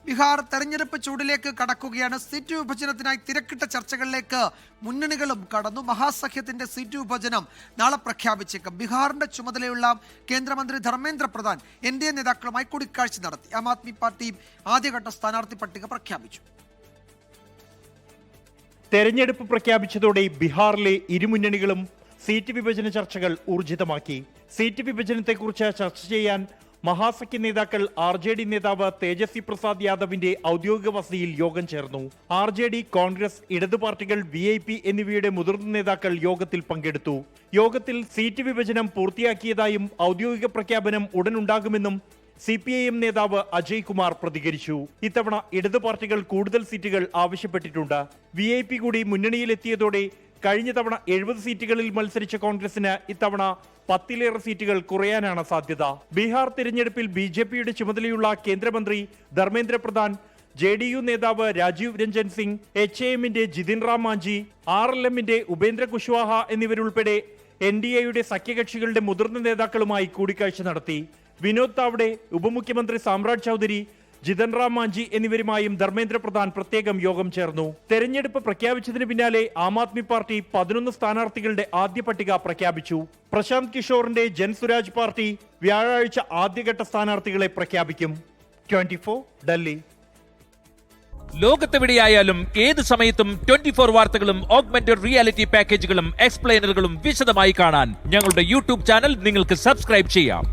ബീഹാർ തെരഞ്ഞെടുപ്പ് ചൂടിലേക്ക് കടക്കുകയാണ്. സീറ്റ് വിഭജനത്തിനായി തിരക്കിട്ട ചർച്ചകളിലേക്ക് മുന്നണികളും കടന്നു. മഹാസഖ്യത്തിന്റെ സീറ്റ് വിഭജനം നാളെ പ്രഖ്യാപിച്ചേക്കും. ബീഹാറിന്റെ ചുമതലയുള്ള കേന്ദ്രമന്ത്രി ധർമ്മേന്ദ്ര പ്രധാൻ NDA നേതാക്കളുമായി കൂടിക്കാഴ്ച നടത്തി. ആം ആദ്മി പാർട്ടി ആദ്യഘട്ട സ്ഥാനാർത്ഥി പട്ടിക പ്രഖ്യാപിച്ചു. തെരഞ്ഞെടുപ്പ് പ്രഖ്യാപിച്ചതോടെ ബീഹാറിലെ ഇരുമുന്നണികളും സീറ്റ് വിഭജന ചർച്ചകൾ ഊർജിതമാക്കി. സീറ്റ് വിഭജനത്തെക്കുറിച്ച് ചർച്ച ചെയ്യാൻ മഹാസഖ്യ നേതാക്കൾ RJD നേതാവ് തേജസ്വി പ്രസാദ് യാദവിന്റെ ഔദ്യോഗിക വസതിയിൽ യോഗം ചേർന്നു. RJD, കോൺഗ്രസ്, ഇടതു പാർട്ടികൾ, VIP എന്നിവയുടെ മുതിർന്ന നേതാക്കൾ യോഗത്തിൽ പങ്കെടുത്തു. യോഗത്തിൽ സീറ്റ് വിഭജനം പൂർത്തിയാക്കിയതായും ഔദ്യോഗിക പ്രഖ്യാപനം ഉടനുണ്ടാകുമെന്നും CPIM നേതാവ് അജയ് കുമാർ പ്രതികരിച്ചു. ഇത്തവണ ഇടതു പാർട്ടികൾ കൂടുതൽ സീറ്റുകൾ ആവശ്യപ്പെട്ടിട്ടുണ്ട്. VIP കൂടി മുന്നണിയിലെത്തിയതോടെ കഴിഞ്ഞ തവണ 70 സീറ്റുകളിൽ മത്സരിച്ച കോൺഗ്രസിന് ഇത്തവണ 10ലേറെ സീറ്റുകൾ കുറയാനാണ് സാധ്യത. ബീഹാർ തിരഞ്ഞെടുപ്പിൽ BJPയുടെ ചുമതലയുള്ള കേന്ദ്രമന്ത്രി ധർമ്മേന്ദ്ര പ്രധാൻ, JDU നേതാവ് രാജീവ് രഞ്ജൻ സിംഗ്, HAMന്റെ ജിതിൻ റാം മാഞ്ചി, RLMന്റെ ഉപേന്ദ്ര കുശ്വാഹ എന്നിവരുൾപ്പെടെ NDAയുടെ സഖ്യകക്ഷികളുടെ മുതിർന്ന നേതാക്കളുമായി കൂടിക്കാഴ്ച നടത്തി. വിനോദ് താവ്ഡെ, ഉപമുഖ്യമന്ത്രി സാമ്രാജ് ചൌധരി, ജിതൻ റാം മാഞ്ചി എന്നിവരുമായും ധർമ്മേന്ദ്ര പ്രധാൻ പ്രത്യേകം യോഗം ചേർന്നു. തെരഞ്ഞെടുപ്പ് പ്രഖ്യാപിച്ചതിന് പിന്നാലെ ആം ആദ്മി പാർട്ടി 11 സ്ഥാനാർത്ഥികളുടെ ആദ്യ പട്ടിക പ്രഖ്യാപിച്ചു. പ്രശാന്ത് കിഷോറിന്റെ ജൻസുരാജ് പാർട്ടി വ്യാഴാഴ്ച ആദ്യഘട്ട സ്ഥാനാർത്ഥികളെ പ്രഖ്യാപിക്കും. 24 ഡൽഹി. ലോകത്തെവിടെയായാലും ഏത് സമയത്തും 24 വാർത്തകളും ഓഗ്മെന്റഡ് റിയാലിറ്റി പാക്കേജുകളും എക്സ്പ്ലെയിനറുകളും വിശദമായി കാണാൻ ഞങ്ങളുടെ YouTube ചാനൽ നിങ്ങൾക്ക് സബ്സ്ക്രൈബ് ചെയ്യാം.